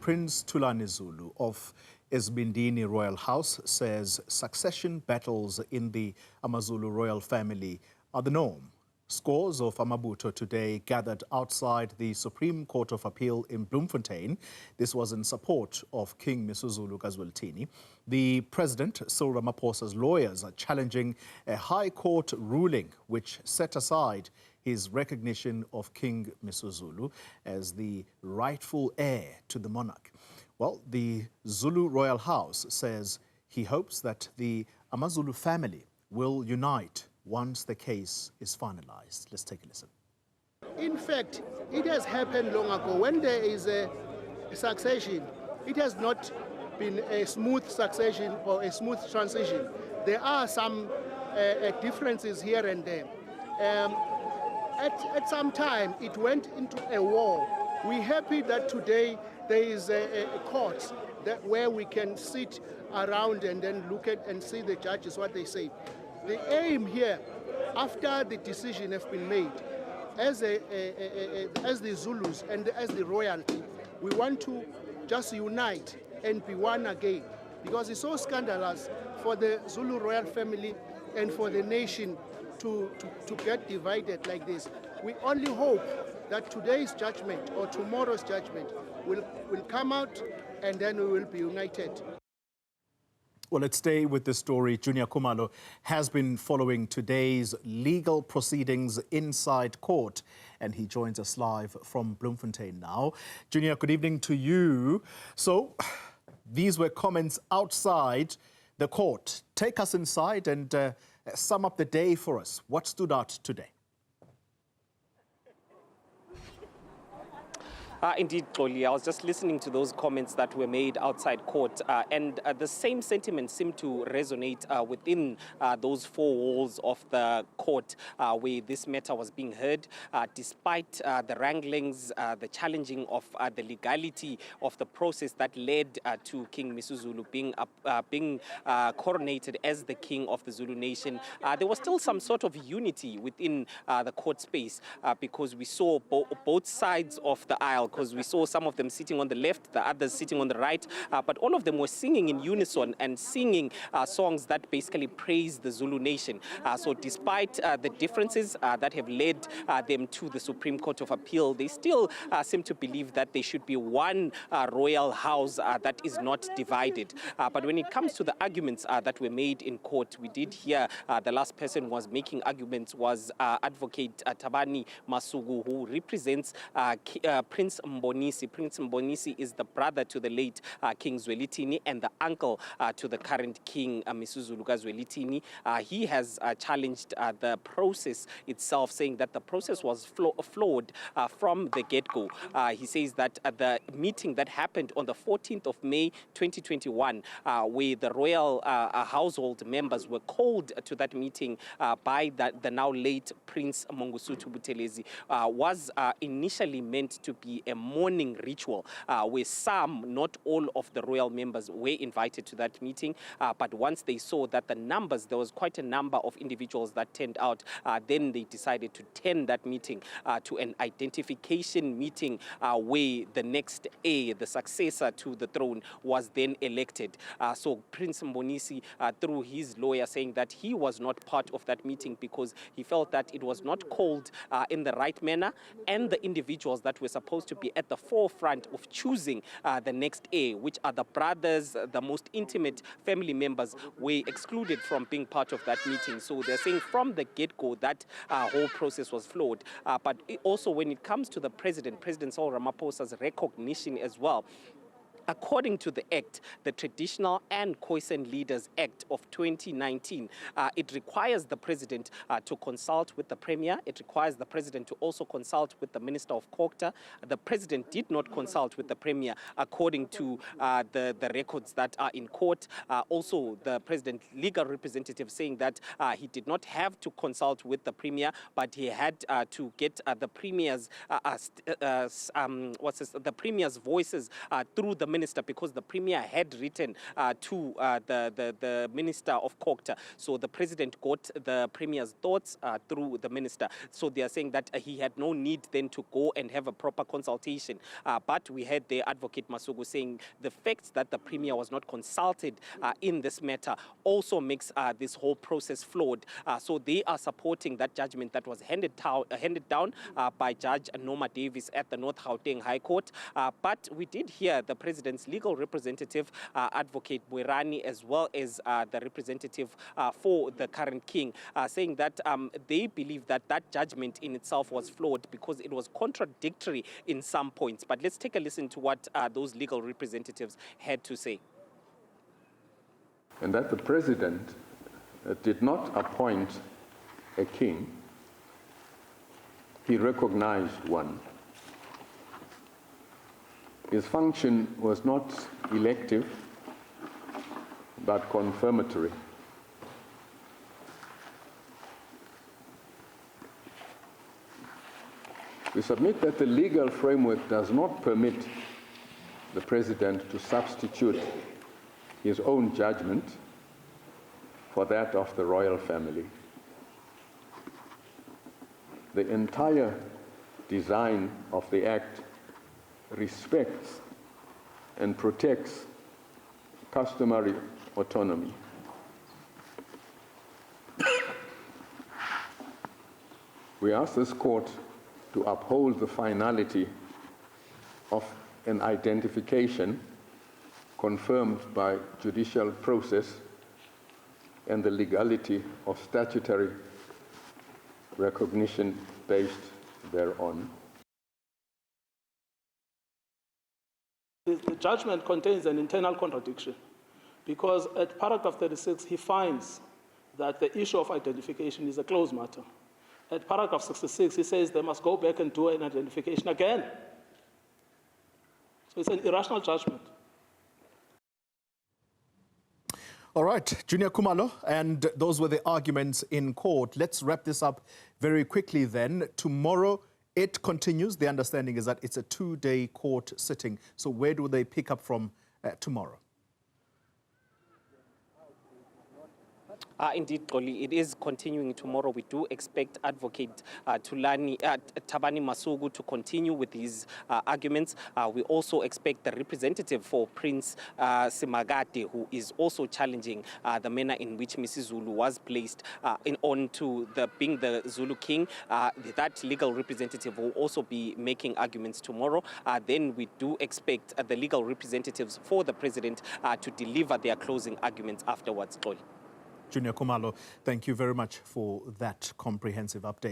Prince Thulani Zulu of Ezibindini Royal House says succession battles in the AmaZulu royal family are the norm. Scores of amabutho today gathered outside the Supreme Court of Appeal in Bloemfontein. This was in support of King Misuzulu kaZwelithini. The President, Cyril Ramaphosa's lawyers are challenging a High Court ruling which set aside his recognition of King Misuzulu as the rightful heir to the monarch. Well, the Zulu Royal House says he hopes that the AmaZulu family will unite once the case is finalized. Let's take a listen. In fact, it has happened long ago. When there is a succession, it has not been a smooth succession or a smooth transition. There are some differences here and there. At some time, it went into a war. We're happy that today there is a court where we can sit around and then look at and see the judges, what they say. The aim here, after the decision has been made, as the Zulus and as the royalty, we want to just unite and be one again, because it's so scandalous for the Zulu royal family and for the nation to get divided like this. We only hope that today's judgment or tomorrow's judgment will come out and then we will be united. Well, let's stay with this story. Juniour Khumalo has been following today's legal proceedings inside court, and he joins us live from Bloemfontein now. Juniour, good evening to you. So, these were comments outside the court. Take us inside and sum up the day for us. What stood out today? Indeed, Xoli, I was just listening to those comments that were made outside court, and the same sentiment seemed to resonate within those four walls of the court where this matter was being heard, despite the wranglings, the challenging of the legality of the process that led to King Misuzulu being coronated as the king of the Zulu nation. There was still some sort of unity within the court space because we saw both sides of the aisle, because we saw some of them sitting on the left, the others sitting on the right, but all of them were singing in unison and singing songs that basically praise the Zulu nation. So despite the differences that have led them to the Supreme Court of Appeal, they still seem to believe that there should be one royal house that is not divided. But when it comes to the arguments that were made in court, we did hear the last person was making arguments was Advocate Thulani Zulu, who represents Prince Mbonisi. Prince Mbonisi is the brother to the late King Zwelithini and the uncle to the current King Misuzulu kaZwelithini. He has challenged the process itself, saying that the process was flawed from the get-go. He says that the meeting that happened on the 14th of May 2021, where the royal household members were called to that meeting by the now late Prince Mangosuthu Buthelezi, was initially meant to be a morning ritual where some, not all of the royal members were invited to that meeting. But once they saw that the numbers, there was quite a number of individuals that turned out, then they decided to turn that meeting to an identification meeting where the next heir, the successor to the throne, was then elected. So Prince Mbonisi, through his lawyer, saying that he was not part of that meeting because he felt that it was not called in the right manner, and the individuals that were supposed to be at the forefront of choosing the next heir, which are the brothers, the most intimate family members, were excluded from being part of that meeting. So they're saying from the get-go that whole process was flawed. But also when it comes to the President Cyril Ramaphosa's recognition as well, according to the Act, the Traditional and Khoisan Leaders Act of 2019, it requires the President to consult with the Premier. It requires the President to also consult with the Minister of Culture. The President did not consult with the Premier, according to the records that are in court. Also, the President's legal representative saying that he did not have to consult with the Premier, but he had to get the Premier's the Premier's voices through the minister, because the premier had written to the Minister of Court. So the president got the premier's thoughts through the minister. So they are saying that he had no need then to go and have a proper consultation. But we had the advocate Masuku saying the fact that the premier was not consulted in this matter also makes this whole process flawed. So they are supporting that judgment that was handed down by Judge Norma Davis at the North Gauteng High Court. But we did hear the president's legal representative, Advocate Bwerani, as well as the representative for the current king, saying that they believe that that judgment in itself was flawed because it was contradictory in some points. But let's take a listen to what those legal representatives had to say. And that the president did not appoint a king, he recognized one. His function was not elective, but confirmatory. We submit that the legal framework does not permit the president to substitute his own judgment for that of the royal family. The entire design of the Act respects and protects customary autonomy. We ask this court to uphold the finality of an identification confirmed by judicial process and the legality of statutory recognition based thereon. The judgment contains an internal contradiction because at paragraph 36, he finds that the issue of identification is a closed matter. At paragraph 66, he says they must go back and do an identification again. So it's an irrational judgment. All right, Juniour Khumalo, and those were the arguments in court. Let's wrap this up very quickly then. Tomorrow, it continues. The understanding is that it's a 2-day court sitting. So where do they pick up from tomorrow? Indeed, Xoli, it is continuing tomorrow. We do expect Advocate Thulani Zulu to continue with his arguments. We also expect the representative for Prince Simagate, who is also challenging the manner in which Misuzulu was placed onto being the Zulu king. That legal representative will also be making arguments tomorrow. Then we do expect the legal representatives for the president to deliver their closing arguments afterwards, Xoli. Juniour Khumalo, thank you very much for that comprehensive update.